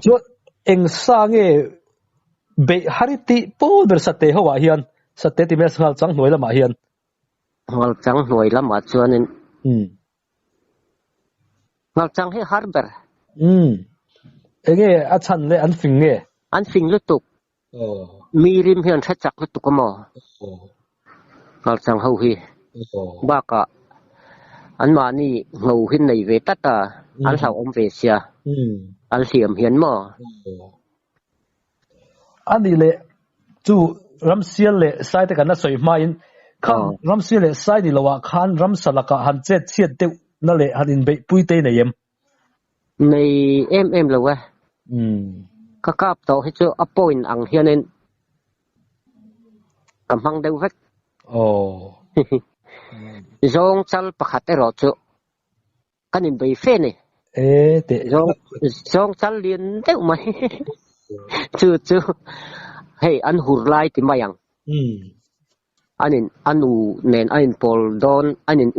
Chuan eng sange be hariti pol ber sate hawa hian sate ti mes ngal chang hnoi lama hian ngal chang hnoi lama chuanin ngal chang he harber enge a chan le an fing lutuk mirim hian thachak lutuk mo ngal chang ho hi baka an mani ngau hin nei ve tata an hlau om ve sia an hiam hian mo ani le chu ramsial le sai te kana soi main kham ramsial le sai ni lawa khan ram salaka han chet chiat te na le hanin be puite na yem nei em lo wa ka kap to hi chu apoin ang hianin kamhang deu vek zong chal pakhat ero chu kanin be fe ni te zong chal lien deu mai chu hey an hur lai ti mayang anin anu nen anin pol don anin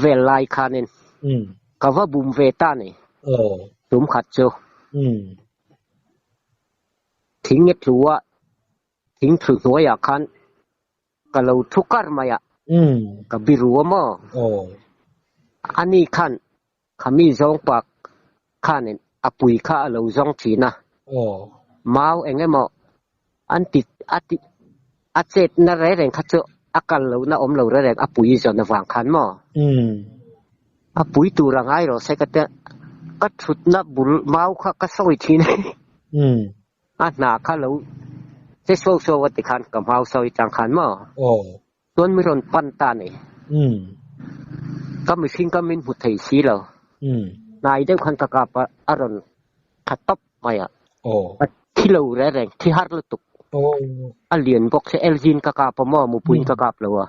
vel lai khanin kawa bum ve ta ni tum khat chu thing nge thluwa thing thlu hnuaya khan kalo thukar maya ka biruwa mo ani khan khami zong pak khanin apui kha alo zong thina mau engemo anti achet na re reng kha chu akal lo na om lo re reng apui zon na wang khan mo apui tu rangai ro se ka te ka thut na bul mau kha ka soi thin na kha lo se so wat ti khan ka mau soi chang khan mo ton mi ron pan ta ni ka mi sing ka min hu thei si lo nai de khan ka ka pa aron khatop maya thilo re reng thi har lu tuk alien bok se elgin ka ka pa mo mu puin ka kap lo wa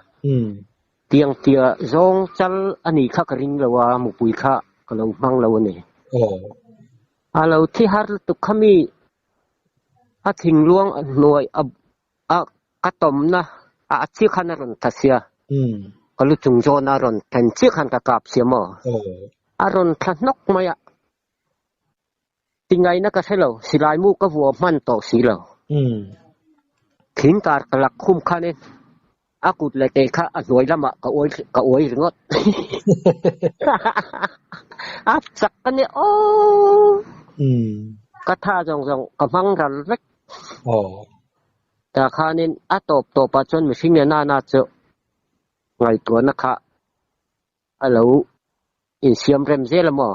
tiang tia zong chal ani kha ka ring lo wa mu pui kha ka lo mang lo ni alo thi har lu tuk khami a thing luang noi a katom na a chi khan ron thasia ka lu chung jo na ron than chi khan ka kap sia mo aron thanok maya tingai na ka selo silai mu ka wo man to silo thin kar kalak khum khanin akut le te kha anoi lama ka oi ringot ap sak kani ka tha jong ka mang ral vek ta khanin atop to pa chon mi sing na chu ngai to na kha alo in siam rem zel mo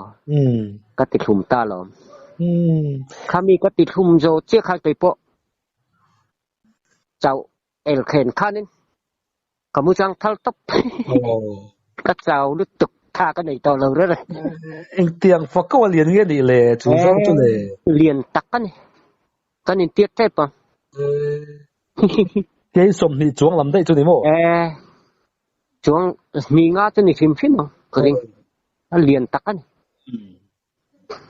ka ti thum ta lo khami ka ti thum jo che kha te po chau el khen khanin kamu chang thal top ka chau lu tuk tha ka nei to lo re eng tiang fa ko lian nge ni le chu zong chu le lian tak kan in tiet te pa ke som ni chuang lam dai chu ni mo chuang mi nga chu ni phim phim ko ring a lian tak kan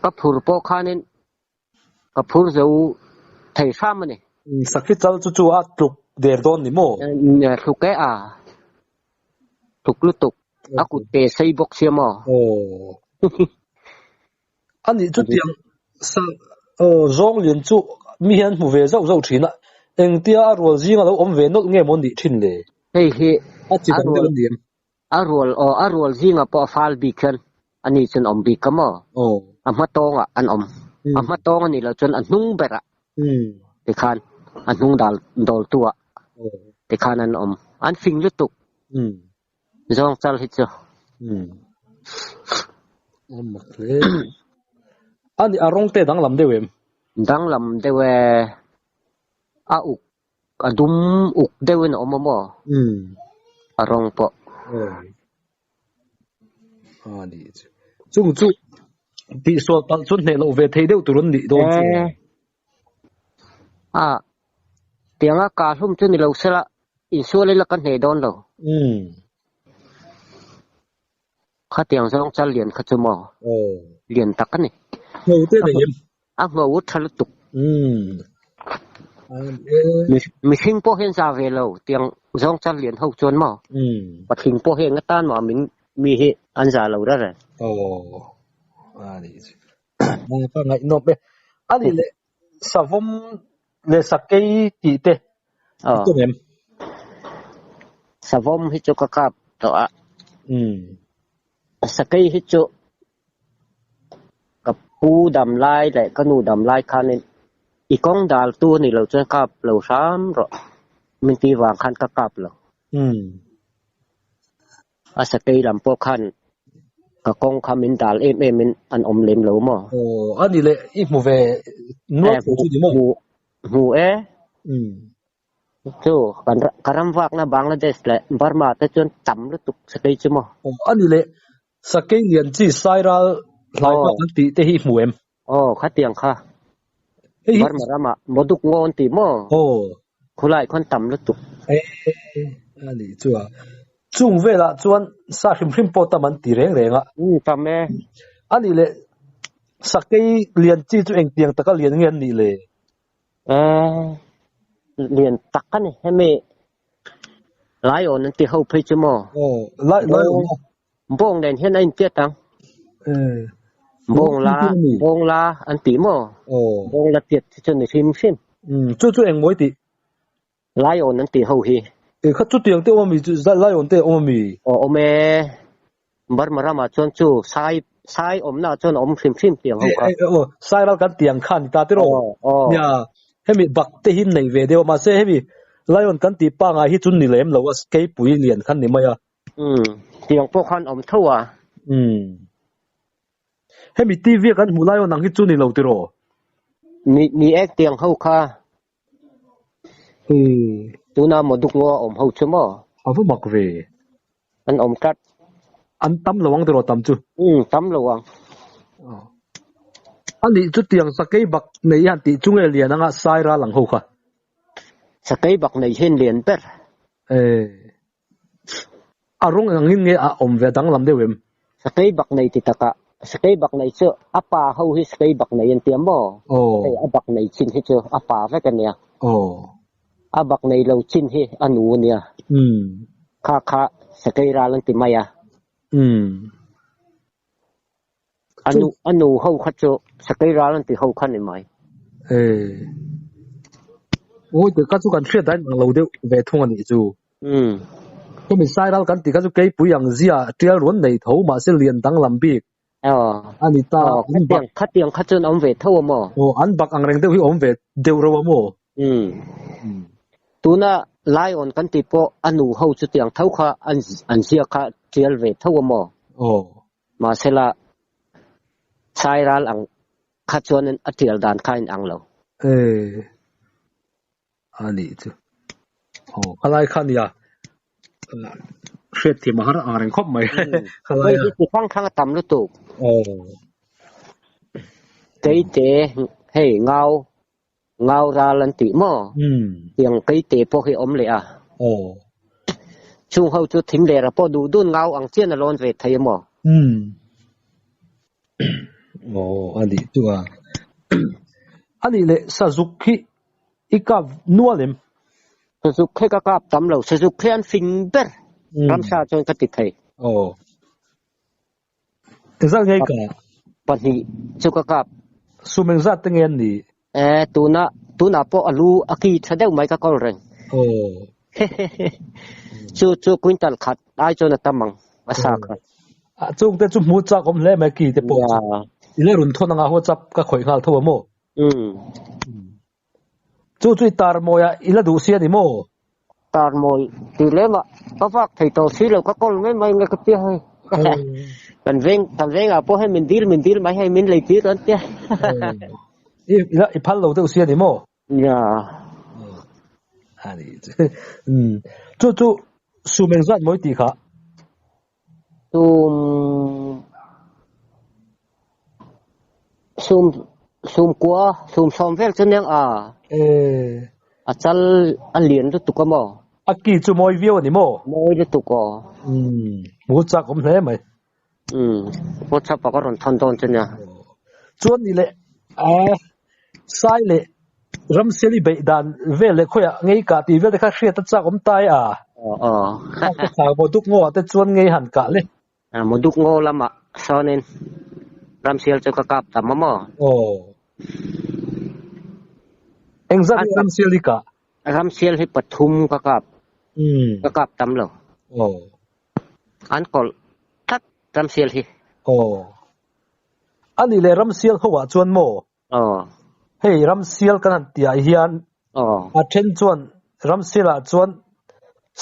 ka phur po khanin ka phur zo thai sam ni sakhi chal chu a tuk der don ni mo thuk ke thuk lu tuk akut te sei bok sia mo ani chu tiang sa zong lian chu mi hian mu ve zau zau thina eng tia rol jinga lo om ve not nge mon di thin le hei he a chi dang de dim a rol jinga po fal bi khan ani chun om bi kamo ama tonga an om ama tonga ni lo chun an nung bera te khan an nung dol tua te khan an om an fing lu tuk zong chal hi chu makle ani arong te dang lam de wem a uk adum uk dewen omomo arong po ani chung chu ti so tal chun ne lo ve thei deu turun ni don chu tianga ka hlum chu ni lo sela in so le la kan he don lo kha tiang zong chal lian kha chu mo lian tak ani ho te de yem ngầu thật tục mình sinh po hiện ra về lâu tiếng dòng chân liền hậu chuồn mà và sinh po hiện cái tan mà mình hiện ăn ra lâu đó rồi pa ngai no pe ani le savom le sakei ti te to em savom hi cho kakap to a sakei hi cho kapu dam lai le kanu dam lai khanin ikong dal tu ni lo cho kap lo sam ro min ti wang khan kakap lo sakei lam po khan ka kong khamin dal min an lem lo mo ani le I mu ve no chu di mo mu chu karam wak na Bangladesh le Burma te chon tam lu tuk sakei chu mo ani le sakei lian chi sairal lai pa ti te hi mu em kha tiang kha Burma rama moduk ngon ti mo khulai khon tam lu tuk ani chu chung ve la chuan sa hrim po ta man ti reng renga tam me ani le sakei lian chi chu eng tiang taka lian ngen ni le lian tak ni heme lion ti ho phe chu mo lion bong den hen anh tiết tăng bong la anh tí mo bong la tiết cho nên phim chu eng moi ti lion anh tí ho hi khát chút tiền tiêu mi lion tiêu mi ome bar mara ma chon chu sai na chon phim tiền ho sai ra kan tiền khan ta tiro ya hemi bak te hin nei ve deu ma se hemi lion kan ti pa nga hi chun ni lem lo escape pui lian khan ni maya tiền po khan thua hemi tv kan mu lion nang hi chun ni lo tiro ni ek tiền ho kha tu na mo duk ngo ho chmo avu mak ve an kat an tam lawang tiro tam chu tam lawang ani chu tiang sakei bak nei han ti chunge lian anga sai ra lang ho kha sakei bak nei hen lian per arong angin nge a ve dang lam deuem sakei bak nei ti taka sakei bak nei chu apa ho hi sakei bak nei an tiam mo a bak nei chin hi chu apa ve kan ya a bak nei lo chin hi anu nia kha sakei ra lang ti maya anu ho kha chu sakei ra lang ti ho khan ni mai te ka chu kan thria dai nang lo deu ve thung ani chu ko mi sai ral kan ti ka chu kei puyang zia trial ron nei tho ma se lian dang lam bi ani ta khát tiếng khát chân về thâu mà an bak ang reng deu hi ve deu ro mo tu na lion kan ti po anu ho chu tiang thau kha an sia kha trial ve thâu mà ma se la sai ral ang kha chuan an trial dan khain ang lo ani chu kalai khan ya khret thi ma har areng khop mai kalai ti khang tam lu tu te hey ngao ra lan ti mo tiếng cái te po hi om le a chung hậu chu thím le ra po du dun ngao ang chen a lon ve thai mo ani tu ani le Suzuki ika nualem Suzuki ka kap tam lo Suzuki an finger ramsa chon ka ti thai exact ngai ka pan hi chu ka kap sumeng zat tengen ni tu na po alu aki thadeu mai ka kol reng chu quintal khat ai cho na tamang asa ka chung te chu mu cha kom le ma ki te po ile run thona nga ho chap ka khoi ngal tho mo chu tar mo ya ila du sia ni mo tar mo ti le ma ka fak thai to si lo ka kol mai nga ka ti hai kan veng a po hai min dil mai hai min lei ti ron ti i phal lo te sia ni mo ya ani chu sumeng zat moi ti kha sum qua sum som vel chen yang a chal an lien tu ka mo aki chu moi view ni mo moi tu ko mu cha kom le mai mo cha pa ko ron thon chen ya chuan ni le sai le ram seli be dan ve le khoya ngei ka ti ve kha hria ta chak om tai ka sa bo duk ngo ta chuan ngei han ka le mo duk ngo lama sonin ram sel cho ka kap tam mo engzat ram seli ka ram sel hi pathum ka kap tam lo an kol thak ram sel hi ani le ram sel ho wa chuan mo hey ram sel kan tia hian a then chuan ram sela chuan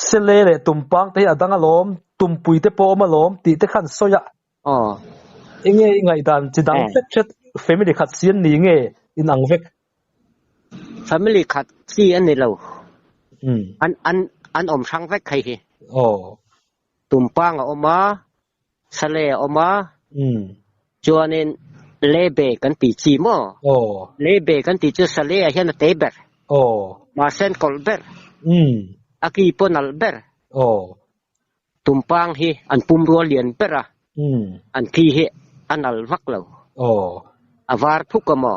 sele le tumpang te adanga lom tumpui te po ma lom ti te khan soya inge ngai dan chidang chet family khat sian ni nge in ang vek family khat si an ni lo an om sang vek khai hi tumpang oma sele oma chuanin lebe kan ti chi mo lebe kan ti chu sale a hian te ber ma sen kol ber aki ponal ber tumpang hi an pum ro lian pera an ki hi anal vak lo avar phuk mo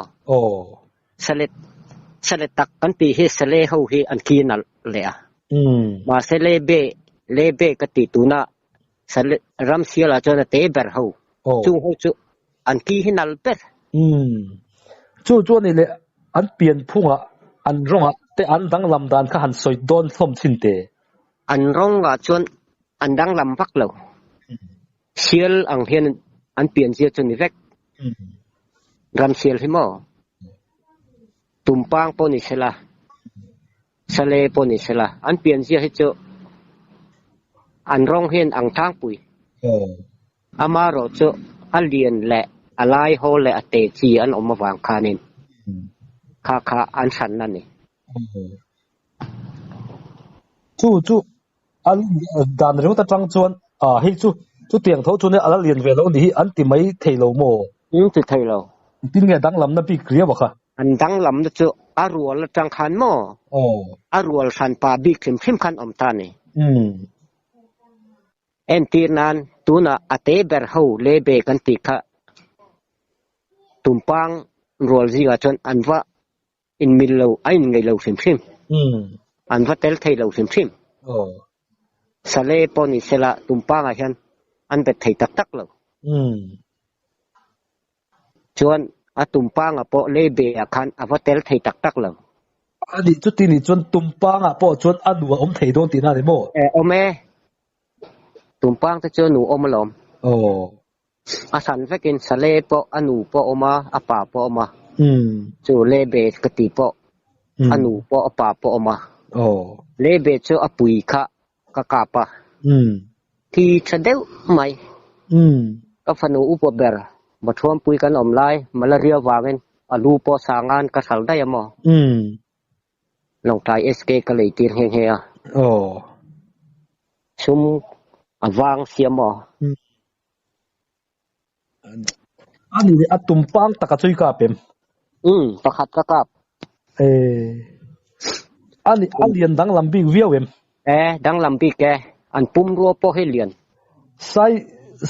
salet tak kan ti hi sale ho hi an ki nal le ma se lebe ka ti tuna salet ram siala chona te ber ho chu ho chu an ki hi nal ber chu ni le an pian phunga an ronga te an dang lam dan kha han soi don thom chin te an ronga chuan an dang lam vak lo sial ang hian an pian sia chun ni vek ram sial hi mo tumpang po ni sela sale po ni sela an pian sia hi chu an rong hian ang thang pui amaro chu alien le alai ho le ate chi an om wang khanin kha an san nan ni chu an dan reu ta tang chuan hi chu tiang tho chu ne ala lian ve lo ni an ti mai theilo mo ti theilo tin nge dang lam na pi kriya ba kha an dang lam na chu arual tang khan mo arual san pa bi khim khan om ta ni en tir nan tuna ate ber ho lebe kan ti kha tumpang rol ji ga chon anwa in mil lo ain ngai lo sim anwa tel thei lo sim sale poni sela tumpang a hian an bet thei tak lo chuan a tumpang a po lebe a khan awa tel thei tak lo ani chu ti ni chuan tumpang a po chuan anu om thei don ti na le mo ome tumpang ta chu nu om lom asan vekin sale po anu po oma apa po oma chu lebe ka ti po anu po apa po oma lebe chu apui kha ka kapa thì chadeu mai ka fanu upo ber bathom pui kan om lai malaria wangen alu po sangan ka sal dai mo long tai sk ka lei tir he he sum awang siamo ani atumpang takachui ka pem pakhat ka kap ani alien dang lambi wiawem dang lambi ke an pum ro po he lian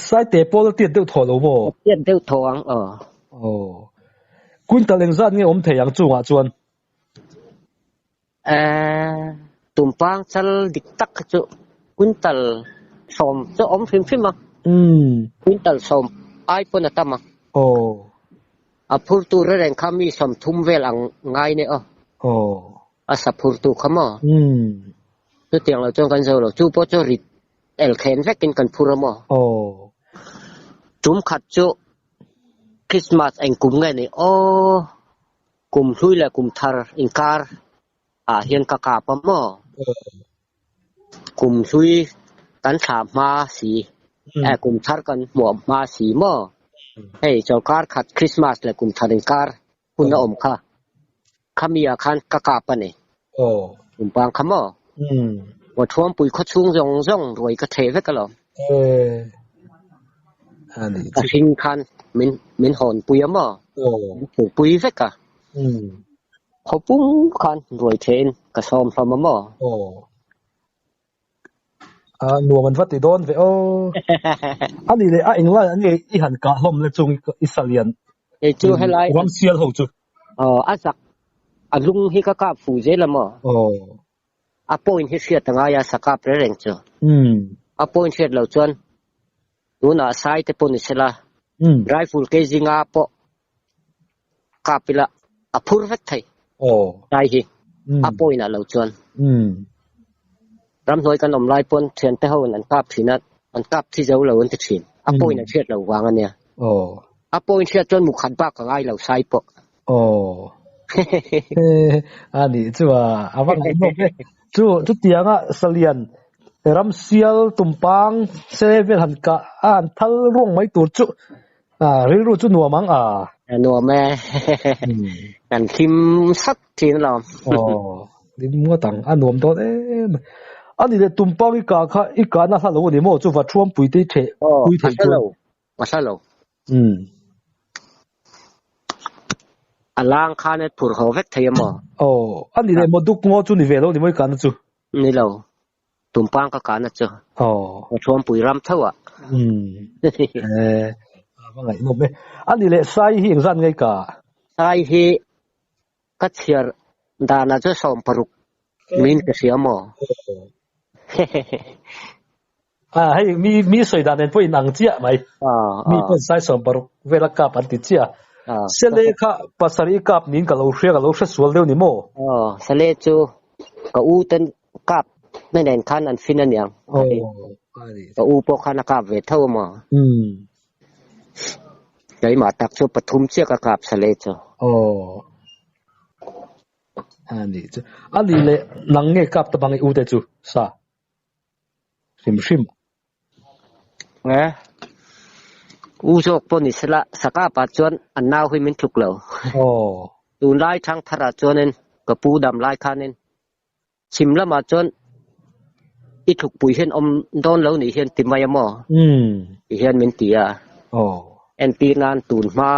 sai te pol tiet deu tho lo mo tiet deu thoang kun ta leng zat nge om theyang chunga chuan tumpang chal dik tak chu kuntal som chu om phim ma kuntal som ai pon atama apur tu reng khami som thum vel ang ngai ne asapur tu khama tu tiang lo chong kan zo lo chu po cho rit el khen vekin kan phura mo tum khat chu Christmas anh kum ngai ni kum hlui la kum thar inkar hian ka ka pa mo kum hlui tan tha ma si kum thar kan mo ma si mo hey chau kar khat Christmas la kum thar inkar kun om kha khamia khan ka ka pa ni kum pang khamo wa thom pui kho chung jong roi ka the ve ka lo ani ka sing khan min hon pui ma pui ve ka kho pung khan roi then ka som pham ma nuam an vati don ve ani le engla ani I han ka hom le chung Isalian e chu helai ram sial ho chu asak alung hi ka fu je lamo a point hi fiat nga ya saka prereng chu a point fiat lo chuan tuna sai te pon sela rifle ke zinga po kapila a phur vet thai dai hi a point a lo chuan ram noi kan om lai pon thian te ho an kap thina an kap thi zo lo an te thin a point a fiat lo wang ania a point fiat chuan mu khan ba ka ngai lo sai po ani chu awang no chu tianga salian ram sial tumpang sevel han ka an thal rong mai tur chu ri ru chu nuamang nuame kan kim sat thin lo dim mo tang anuam to ani le tumpang i ka na sa lo ni mo chu va thuam pui te the pui the masalo alang khanet phur ho vek thayamo ani le mo duk ngo chu ni velo ni moi kan chu ni lo tumpang ka kana chu thuam pui ram thawa va ngai no me ani le sai hi zan ngai ka sai hi ka chiar dana chu som paruk min ka siamo hay mi soi dan en point ang chia mai mi pon sai som paruk vela ka pan ti chia sele kha pasari kap nin ka lo hre sual deu ni mo sele chu ka u ten kap nei nen khan an fin an yang ka u po khan ka ve thau mo dai ma tak chu pathum che ka kap sele chu ani le nang nge kap ta bang u te chu sa sim nghe u jok pon ni sela saka pa chuan an naw hui min thuk lo tu lai thang phara chuanin ka pu dam lai khanin chim lama chuan i thuk pui hian om don lo ni hian timai amo hian min tia en pi nan tun ma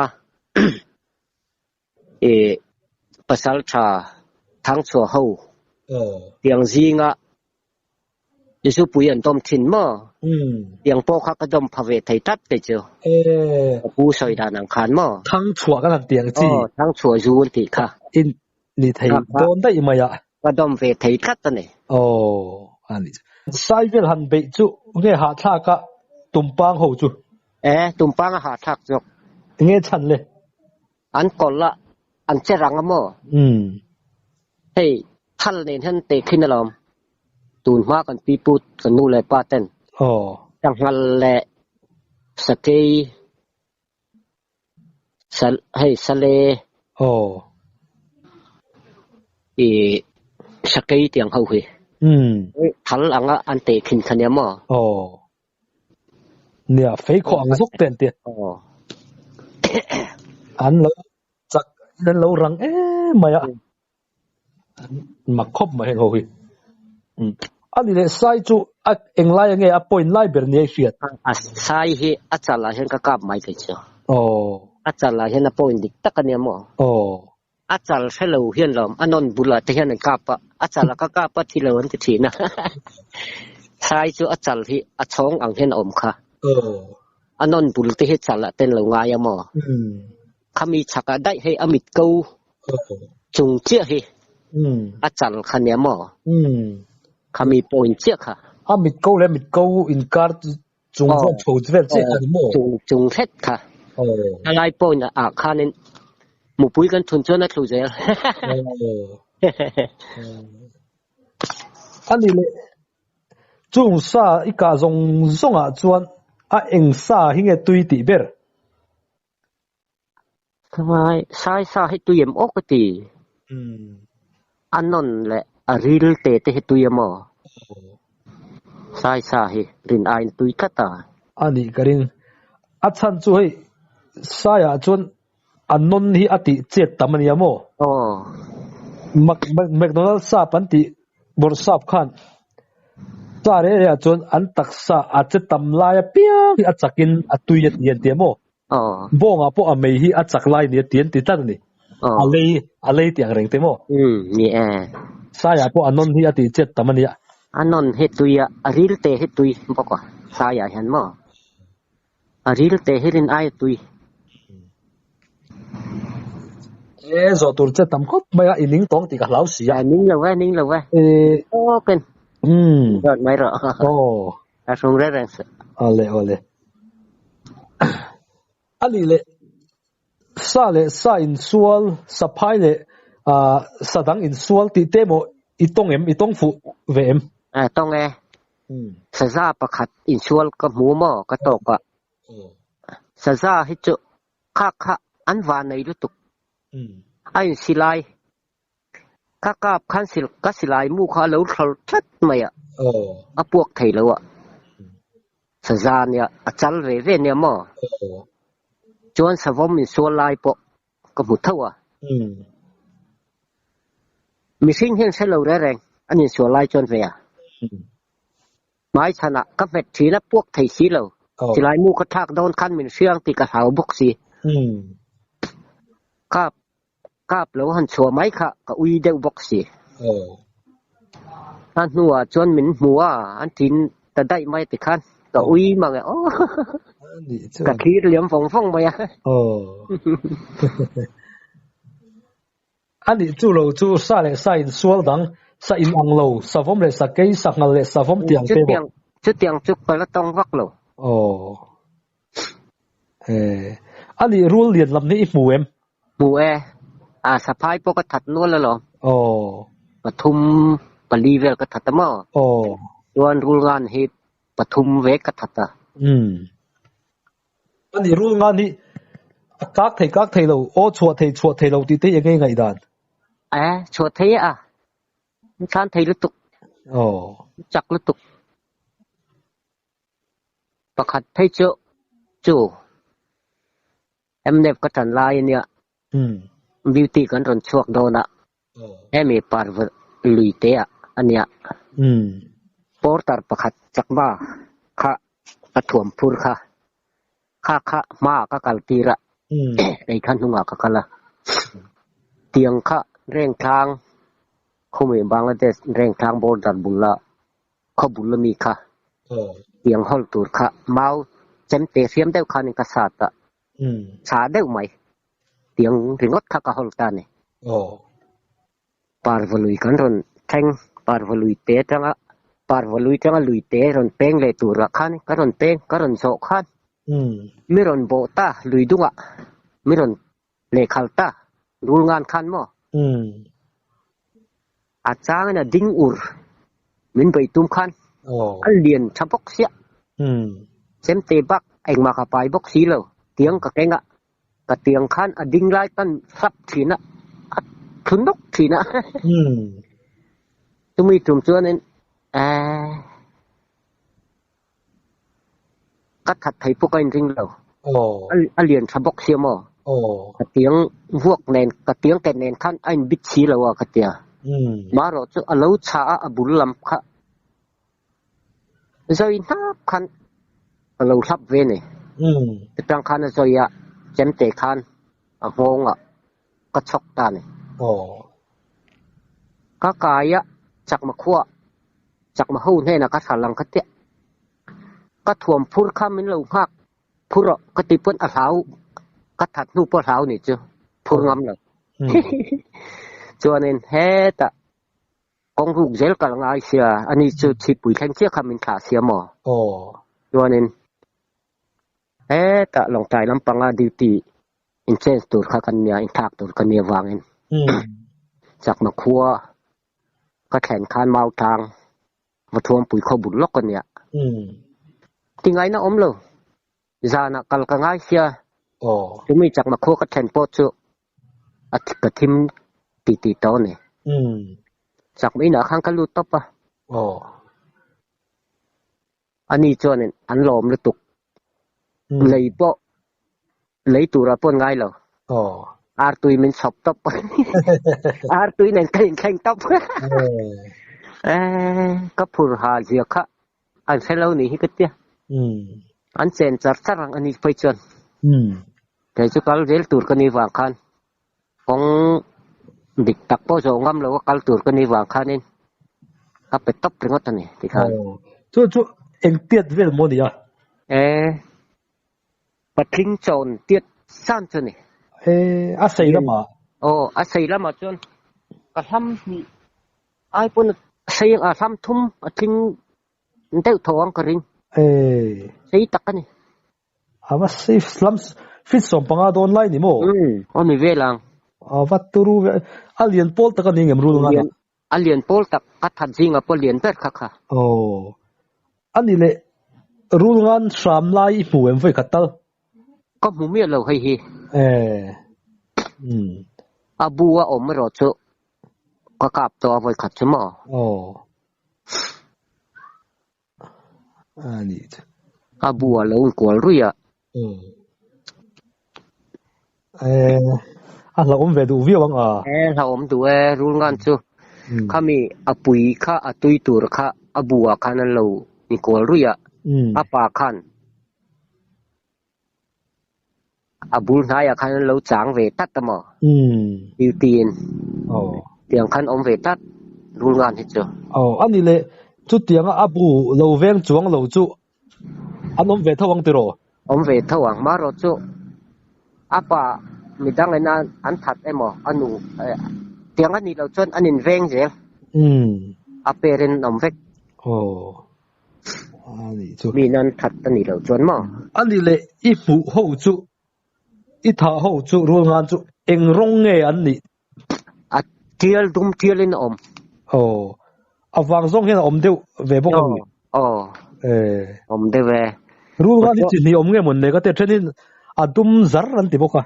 pasal tha thang chua ho tiang zinga isu pui an tom thin mo tiang po kha ka dom phave thai tat te chu pu soi da nang khan mo thang chua ka tiang chi thang chua ju ti kha in ni thai don dai maya ka dom ve thai tat ta ne ani sai vel han be chu nge ha tha ka tumpang ho chu tumpang ha thak jok nge chan le an kol la an che rang mo hey thal nen han te khin alom tun ma kan pi put kan nu le pa ten chẳng hạn là sake hay sale sake tiếng hậu huy thằng anh ăn tệ kinh khăn em mà nè phải khoang dốc tiền tiền anh lâu chắc đến lâu răng mày ạ mặc khóc mà hẹn hậu huy anh đi sai chú anh lại nghe point lại bên này phiệt sai hi achala hen ka kap mai cái chứ achala hen a point dik tak anh em mà achal hello hian lom anon bula te hian kap achala ka kap thi lo an ti thina sai chu achal hi a chong ang hen om kha anon bul te he chala ten lo nga ya mo khami chaka dai he amit ko chung chia hi achal khan ya mo khami point chia kha amit ko le mit ko in kar chung phong chou zvel che ani mo chung het kha alai point a khanin mu pui kan thun chona thlu je ani le chung sa ika zong zonga chuan a eng sa hinge tui ti ber kamai sai sa hi tu yem ok ti anon le a ril te te hi tu yemo sai sa hi rin ain tui kata ani karing achan chu hei saya chun anon hi ati chet tamani amo McDonald sa panti bor sap khan tare ya chun an taksa achet tamla ya piang hi achakin atui yen temo bonga po amei hi achak lai ni tien ti tan ni alei tiang reng temo ni saya po anon hi ati chet tamani anon he tuya aril te he tui boko saya han mo aril te herin ai tui rồi tôi sẽ tầm khóc bây giờ in tông thì cả lão sĩ à nín lâu vậy ok rồi mấy rồi à xong rồi ole anh lệ sa in sual sa phai lệ sa dang in sual ti te mo itong phụ về em à tông nghe sa raประคัด in sual กับหมูหม้อกับตกอ่ะsa ra ให้เจอค่ะอันวานในฤดูไอ้สิไลข้าคันสิก็สิไลมู่ข้าแล้วเขาชัดไหมอ่ะพวกไทยแล้วอ่ะสะจานเนี่ยจัลเรเนี่ยมั้งจวนสวมมีส่วนไลปะก็บุตรเท่าอ่ะมีสิ่งที่ใช้เราแรงอันนี้ส่วนไลจวนเวียไม้ชนะก็เวทีแล้วพวกไทยสีเราสิไลมู่ก็ทักโดนคันมีเชื่องตีกระเท้าบุกสีครับแล้วหันชัวไหมค่ะก็อุ้ยเดวบอกสิอันหัวจนเหม็นหัวอันทินแต่ได้ไม่ติดขันก็อุ้ยมาไงอ๋อกะทิเหลี่ยมฟงไปอ่ะอันนี้จู่เราจู่ซาเลยซาอินสวลดังซาอินอังโลซาฟอมเลยซาเกย์สักนั่นเลยซาฟอมเตียงเต็มจุดเตียงจุกไปแล้วต้องวักโลอันนี้รูลเรียนลำนี้หมู่เอสะพายพวกกระถัดนวลแล้วหรอปทุมปรีเวลกระถัดมั้งส่วนรูลงานเหตุปทุมเวกกระถัดอันนี้รูลงานนี้กักไทยเราชัวไทยเราตีเตยังไงด่านชัวไทยท่านไทยลุตุกจักลุตุกประคัดไทยจู่เนฟกระถันลายเนี่ยบิวตี้กันรอนช่วงโดนะมีปาร์วลุยเตะอันเนี้ยปอร์ตาร์ประคัดจักบ้าข้ากระถ่วมพูดข้ามาก็กัลตีระไอ้ขันhungaก็กัลละเตียงข้าเร่งทางเขาไม่บางแล้วแต่เร่งทางบอร์ดาร์บุลละเขาบุลละมีข้าเตียงฮอลตูร์ข้าเมาเจมเตะเสียมเด้วข้านี่กษัตริย์ชาเด้วไหมเตียงถึงก็ทักกับฮอลตานี่ปาร์วลุยกันรอนแทงปาร์วลุยเตะจังอ่ะปาร์วลุยจังอ่ะลุยเตะรอนเป้งเลยตัวละข้านี่ก็รอนเป้งก็รอนโซข้านไม่รอนโบตาลุยดุงอ่ะไม่รอนเลขัลตารูงานขันมั้งอาจารย์น่ะดิ้งอุร์มินไปตุ้มขันอันเลียนชับกเสียเซมเตบักเอ็งมาขับไปบกสีเลยเตียงกับแกงอ่ะกับเตียงขันอดิ้งไล่ตันซับถีน่ะทุนนกถีน่ะตุ้มีตุ่มชัวนั่นก็ถัดไทยพวกกันจริงแล้วอันเลียนชับกเสียมั้งกับเตียงพวกแนนกับเตียงแกนแนนขันอันบิดสีแล้วกับเตียงมาเราจะเอาชาบุลลำค่ะจะอินทับขันเราทับเวนี่แต่ตั้งขันจะอยากเจมเตะขันงงอ่ะก็ช็อกตาเนี่ยก็กายะจักมาขั้วจักมาหูเนี่ยนะก็สั่งลังก็เตะก็ถ่วมพูดข้ามมินเราหักพูดก็ตีปืนอาเท้าก็ถัดนูปเท้านี่จ้ะพูดงำเลยจวนนั้นเฮตะกองรูกเจลกับงายเสียอันนี้จะชิบุยแข่งเชี่ยคำมินขาเสียหมอจวนนั้นเฮตะลงใจลำปังอาดิวตีอินเชนส์ตูดข้ากันเนี่ยอินทักตูดกันเนี่ยวางเองจากมาคัวก็แข่งขันเมาทางมาทวงปุ๋ยข้าวบุญล็อกกันเนี่ยที่ไงนะอมเลยจานะกัลกังไงเสียจะมีจากมาคัวก็แข่งโปรจุอาทิตย์กับทีมตีโตเนี่ยจากไม่หนาข้างกันรูตบอ่ะอันนี้จวนเนี่ยอันหลอมเลยตุกเลยโปเลยตัวเราปนไงเหรออาร์ตุยมันชอบตบอาร์ตุยเนี่ยแข่งตบก็พูดหาเสียค่ะอันเซลล์นี่ฮิกเตียอันเซนจัดสังอันนี้ไปจนแต่จุกัลเจลตัวกันนี่วางคันของดิกตักโป้โจงำแล้วก็กัลตัวกันนี่วางคันนี่ก็ไปตบถึงวัดนี่ที่คันจู่เอ็งเตี้ยเวลโมนี่อ่ะปัดทิ้งโจนเตี้ยสั้นจนนี่อาศัยละมา Asai lama chuan ka hlam ai pun sei hlam thum athing ndeu thawang ka ring sei takani awa sei slums fit som panga don line ni mo oni velang avaturu alien pol takani ngem rul nga alien pol tak kathan jinga polien per khakha ani le rul ngan sham lai mu em voi khatal ko mu mi lo hei hi abuwa omro chu ka kap to voi khat chmo ani abuwa lo kol ruya la om ve du viawang la om du rul ngan chu khami apui kha atui tur kha abuwa khan lo ni kol ruya apa khan abul naya khan lo chang ve tat mo yu tin tiang khan om ve tat rul ngan hi chu ani le chu tiang abu lo veng chuang lo chu anom ve thawang tiro om ve thawang ma ro chu apa midang ena an that emo anu tiang ani lo chon anin veng je aperen om vek ani chu mi nan that ani lo chon mo ani le I fu ho chu I tha ho chu rul ngan chu eng rong nge an ni tiel dum tielin om awang zong hian om deuh ve bok ani om de ve rul ngan chi ni om nge mon ne ka te thenin adum zar an ti boka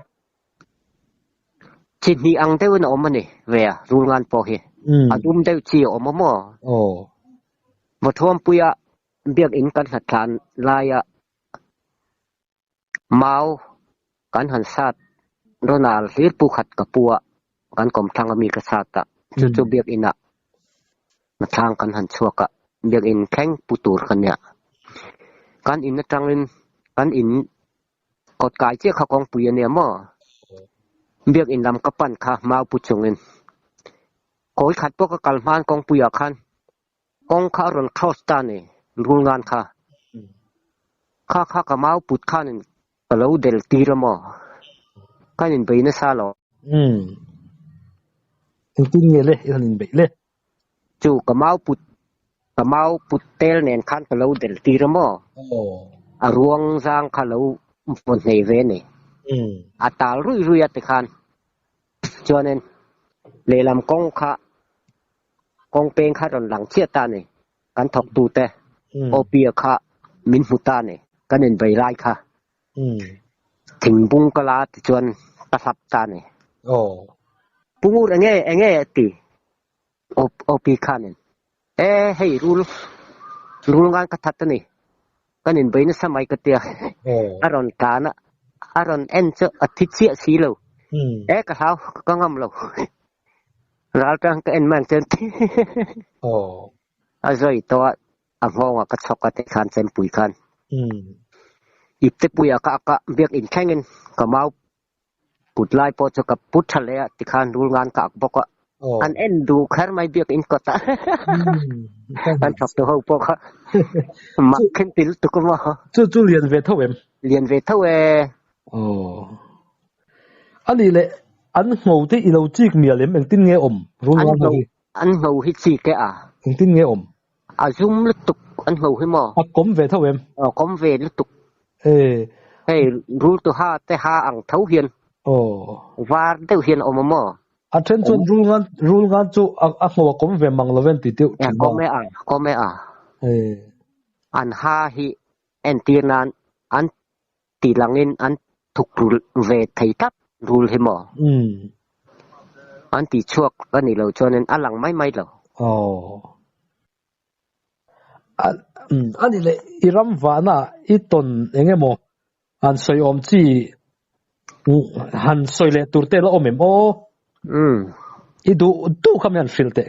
chi ni ang deuh na om ani ve rul ngan po hi adum deuh chi om mo mo thom puya biak in kan hatlan laya mau kan han sat ronal hir pu khat ka puwa kan kom thang mi ka sata chu biak ina ma thang kan han chuaka biak in kheng putur kan ya kan in na tangin kan in kot kai che kha kong puya ne mo biak in lam ka pan kha mau pu chungin koi khat po ka kalman kong puya khan kong kha ron cross ta ne rul ngan kha kha ka mau put khan lo del tiramo kanin beina salo tin nge le in be le chu kamau put tel nen khan lo del tiramo aruang jang khalo pon nei ve ne atal rui at khan chonen lelam kong kha kong peng kha ron lang chia ta ne kan thok tu te opia kha min huta ne kanin bei lai kha thing bung kala ti chuan ta sap ta ne pungur enge ti opi khanen hei rul ngan ka that ni kanin beina samai ka tia aron kana aron en cho athi chia si lo ka hau ka ngam lo ral tang ka en man chen azoi to among ka chok ka te khan chen pui khan ipte puya ka biak in khangin kamau put lai po cho ka put thale ti khan rul ngan ka boka an en du khar mai biak in kota an thok to ho po kha ma khen til tu ko ma chu lian ve thawem ani le an ngau te ilo chik mialem eng tin nge om rul ngan an ngau hi chi ke eng tin nge om azum lutuk an ngau hi mo kom ve thawem kom ve lutuk hey rul to ha te ha ang thau hian var deuh hian omamo then chon rul ngan chu a ngwa kom ve mang loven ti teu kom e an ha hi en tirnan an tilangin an thuk rul ve thei tap rul hi mo an ti chuak ani lo chonen alang mai lo ani le iram vana iton engemo an soi om chi han soi le turte lo omem idu tu khamen filte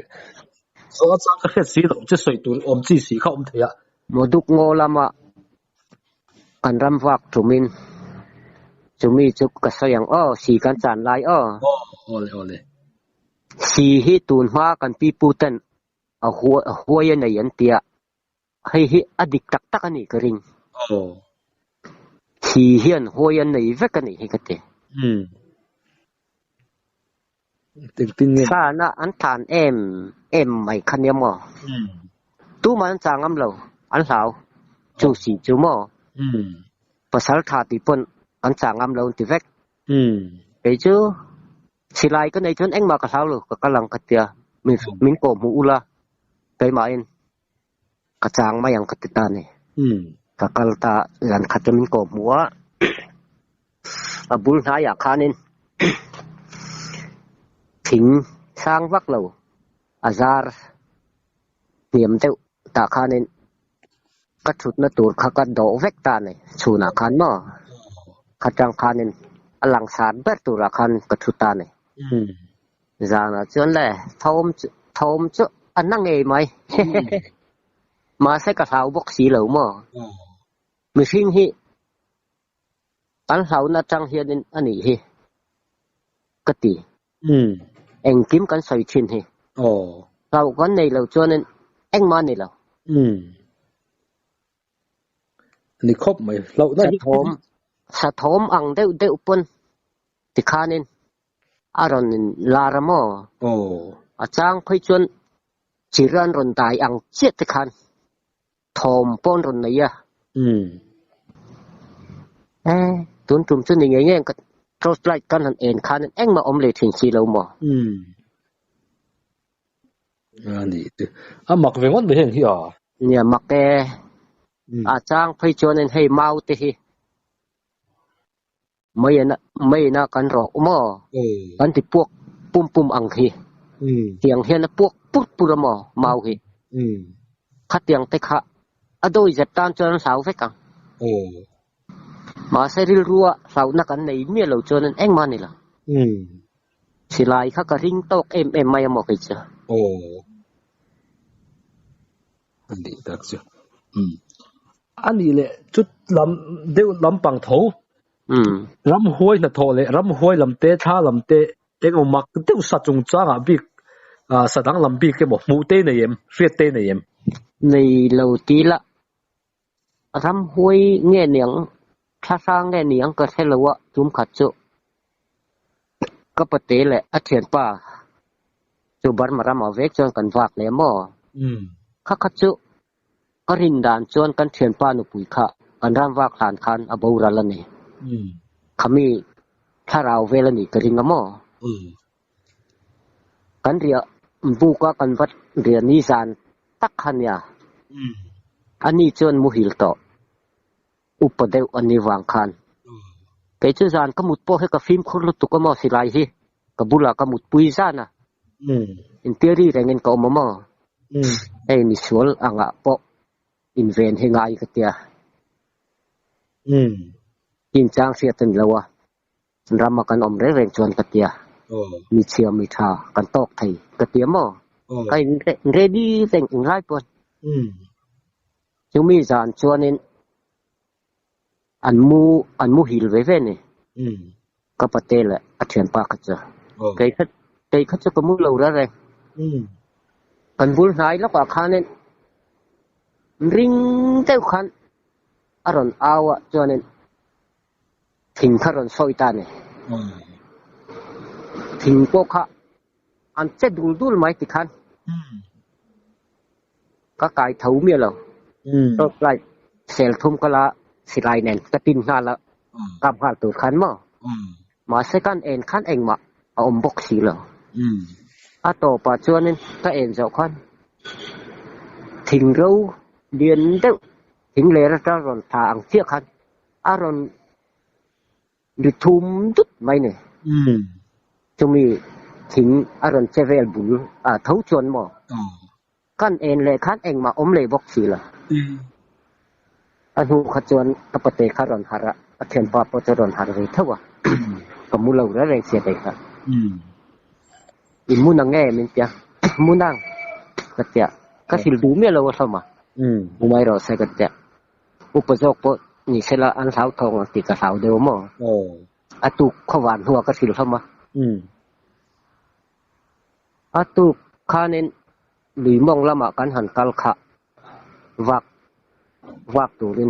so cha ka khe si lo che soi tur om chi si kha om theya moduk ngolama an ram wak tumin chumi chuk ka sayang si kan chan lai ole si hi tun hwa kan pi putan a huaya na yan tia hei hi adik tak ani ka ring si hian huaya nei vek ani hi ka te ตึงปิ้งซานะอันทานเอ็มไม่คันยมอตู้มันจางอำเราอันสาวจูสีจูมอภาษาทาติปนอันจางอำเราติเวกไปจูสิไลก็ในชนเอ็งมากระสาวเลยก็กำลังกระเตียมินโกมูอุลาไปมาเองกระจางมาอย่างกระติตานี่ก็กลตาหลันขัดมินโกมัวบุญหายาคานินถิงสร้างวักเราอาจารย์เตรียมเจ้าตาคานินกัดชุดนัตูขัดดอกเวกตาเนี่ยชูนาคันเนาะขัดจังคานินอลังสารเบิดตุระคันกัดชุดตาเนี่ยจานะจนแหละทอมจุอันนั่งเองไหมมาใส่กระเท้าบกสีเหลวมั้งมือชิงฮีอันเขาหน้าจังเฮียนอันนี้ฮีกติเอ็งกิมกันใส่ชินฮีเรากันในเราจวนนั้นเอ็งมาในเราอันนี้ครบไหมเราสะทมอังเดวปนติคานินอารอนลาระมออาจารย์ค่อยจวนจีรันรนตายอังเจ็ดติคันทอมปนรนไหนอะตุนจุ่มจนอย่างเงี้ยก็ทรสไลกันหันเอ็นคันเอ็งมาอมเลยถึงสีเราหมออันนี้มักเวงวันไปเห็นที่เนี่ยมักแกอาจารย์ค่อยจวนให้เมาติฮีไม่น่ากันหรอกหมอกันที่พวกปุ่มอังฮีเตียงเฮียนพวกปุ๊บปุ๊บหมอเมาฮีขัดเตียงเตะขะอโดยจัดการจนสาวเฟกังมาใส่ริรัวสาวนักกันในเมียเราจนเอ็งมานี่ล่ะสิลายข้ากระริงโตกเอ็มไม่หมอกอีจ้ะอันนี้ตักจ้ะอันนี้แหละจุดลำเดี๋ยวลำปังโถลำห้วยน่ะโถเลยลำห้วยลำเตะท่าลำเตะเอ็งเอามักเดี๋ยวสัตว์จงจ้างบิ๊กสัตว์ทั้งลำบิ๊กแกบอกมูเตในเยี่ยมเฟียเตในเยี่ยมในเราตีละลำห้วยเงี้ยเหนียงถ้าสร้างเงี้ยเหนียงก็ใช่ละวะจุ่มขัดจุก็ปะเตะแหละอัดเถียนป่าจุบันมารำเอาเวกจนกันฝากเลยหม้อข้าขัดจุก็รินดานจนกันเถียนป่าหนุปุยข้ากันรำฝากหลานคันอบูรัลนี่ขามีถ้าเราเวลนี่ก็ริงกับหม้อกันเรียบุกกันวัดเรียนิสานตักขันยาอันนี้จนมุหิลโตอุปเดวอันนี้วางคันเกิดจานก็มุดโปให้กับฟิล์มคนลุตุกมอสิไลฮีกับบุลาก็มุดปุยซานะอินเทอรี่แรงเงินก็อมมอมิสวลอ่างอ่ะโปอินเวนให้ง่ายก็เตียกินจางเสียตันแล้ววะรามากันอมแรงจวนก็เตียมีเชียวมีชากันตอกไทยก็เตียมอไอ้เรดี้เร่งง่ายปนจึงมีจานชวนนินอันมูหิลเวเวนี่ก็ปะเตะแหละอัดเฉียนปากก็จะไก่เขาจะก็มูเหล่าอะไรกันบุญหายแล้วก็คันนี่ริงเต้าคันอารอนอาวะจวนนี่ทิ้งขารอนซอยตานี่ทิ้งโปกะอันเจ็ดดูลไม่ติคันก็กายเท้าเมียเราก็ไล่เซลทุ่มก็ละสิไลเนนกระตินงานละกำหาตัวขันมาใช้กันเองขันเองมาเอาอมบกสีเหรอต่อปัจจุบันนี้ก็เองเจ้าขันทิ้งเราเดียนเด้อทิ้งเลยแล้วก็รอนทางเสียขันอารอนดิทุ่มดุดไม่เนี่ยจะมีทิ้งอารอนเจเวลบุลเท้าชวนหมอกันเองเลยขันเองมาอมเลยบกสีเหรออันหูขจรตปเตะขารอนหาระเทียนปาปจรอนหาระเท่าว่ากับมูลเราแรงเสียใจครับอิมูนังแง่มินเตียมูนังกระเตียก็สิดูเมียเราว่าสมามูไม่รอใส่กระเตียอุปโภคปนี่เสละอันสาวทองติกระสาวเดียวมั้งอตุขวานหัวก็สิลเข้ามาอตุขานินหรือมองละมากันหันกัลขะวักตัวนึง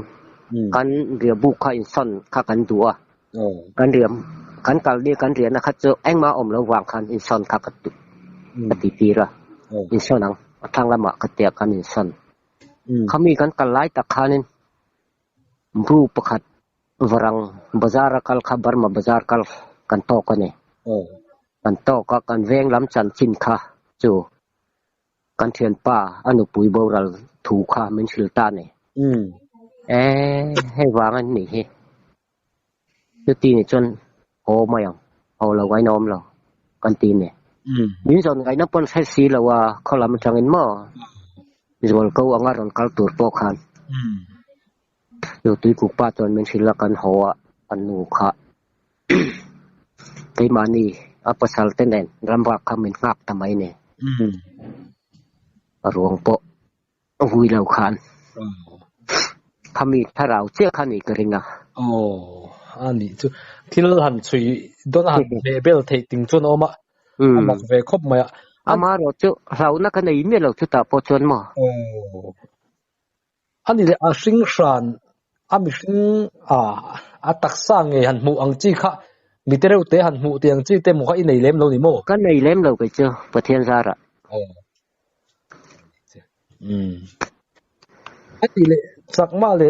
กันเรียบุกขันซ่อนขักันตัวกันเรียม kan kal dia kan rian khat cho eng ma om lo wang khan in son kha kat ti pi ra in son ang thang lama katia kan in son khami kan kal lai ta khanin bu pakhat warang bazar kal khabar ma bazar kal kan to ka ne kan to ka kan veng lam chan chin kha chu kan thian pa anu pui boral thu kha min sil ta ne hay wang an ni he tu ti ni chon ho ma yang ho la wai nom lo kan ti ne min zon ngai na pon sai si la wa kholam chang in mo zol ko angar on kal tur po khan yo tui ku pa chon min sil la kan ho an nu kha cái mani apasal tenen rambak khamin ngap tamai ne ruang po hui lau khan khami tharau che khani keringa ani chu thil han chui don han bel thei ting chon oma amak ve khop maya ama ro chu rau na ka nei me lo chu ta po chon mo ani le a sing shan ami sing a taksa nge han mu ang chi kha mi te reu te han mu tiang chi te mo kha i nei lem lo ni mo ka nei lem lo ke chu pathian za ra ani le chakma le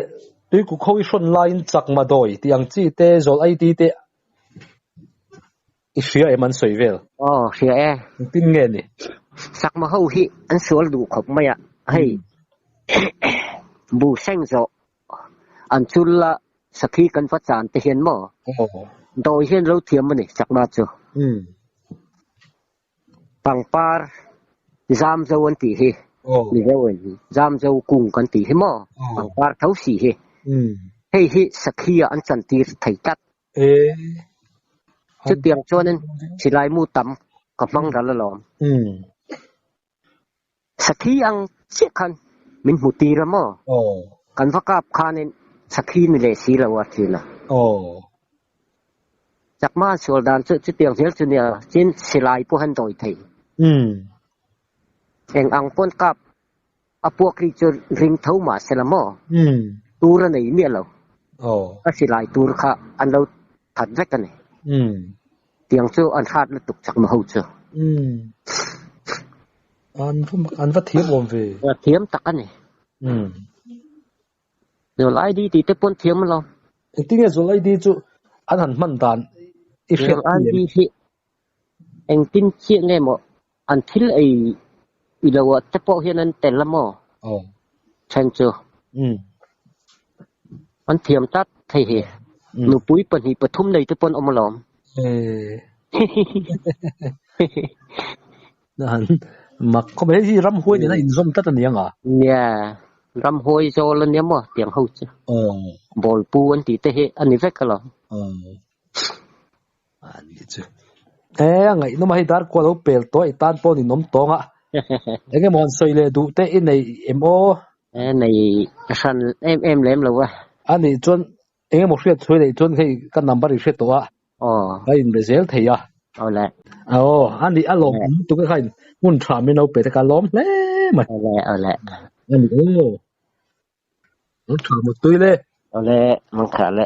tui ku khoi shon line chakma doi tiang chi te zol ai ti te isia e man soivel sia e tin nge ni chakma ho hi an sol du khop maya hei bu seng zo an chulla sakhi kan fa chan te hian mo doi hian lo thiam ni chakma chu pangpar zam zo an ti hi ni rewen zam zo kung kan ti hi mo pangpar thau si hi hei hi sakhia an chan ti thei tat chu tiang chonen silai mu tam ka mang ra la lom sakhi ang che khan min mu ti ra mo kan va kap khanin sakhi ni le si la wa thila chakma soldan chu tiang zel chu nia chin silai pu han doi thei eng ang pon kap apua kri chu ring thau ma selamo tura nei mi lo a silai tur kha an lo that vek kan tiang chu an khat la tuk chak ma ho chu an va thiam om ve thiam tak ani rồi lại đi thì tới pon thiam lo tiếng nghe rồi lại đi chu an han man dan rồi lại đi thì anh tin chuyện nghe mo an thil ai ilawa te po hian an tel la mo chen chu an thiam tat thei he nu pui pan hi pathum nei te pon om lom nan mak ko be hi ram hoi ni na in zom tat an yang yeah ram hoi zo lan yam mo tiang ho chu bol pu an ti te he an ni vek ka lo ani chu ngai no mai dar ko lo pel to i tan po ni nom tonga enge mon soi le du te in nei mo này san em lem lo wa ani chon enge mo hriat choi le chon khei ka number ri hret to ka in bezel thei le ani alom tu ka khain mun tha mi no pe ta ka lom le ma le ani mun tha mo tui le le man kha le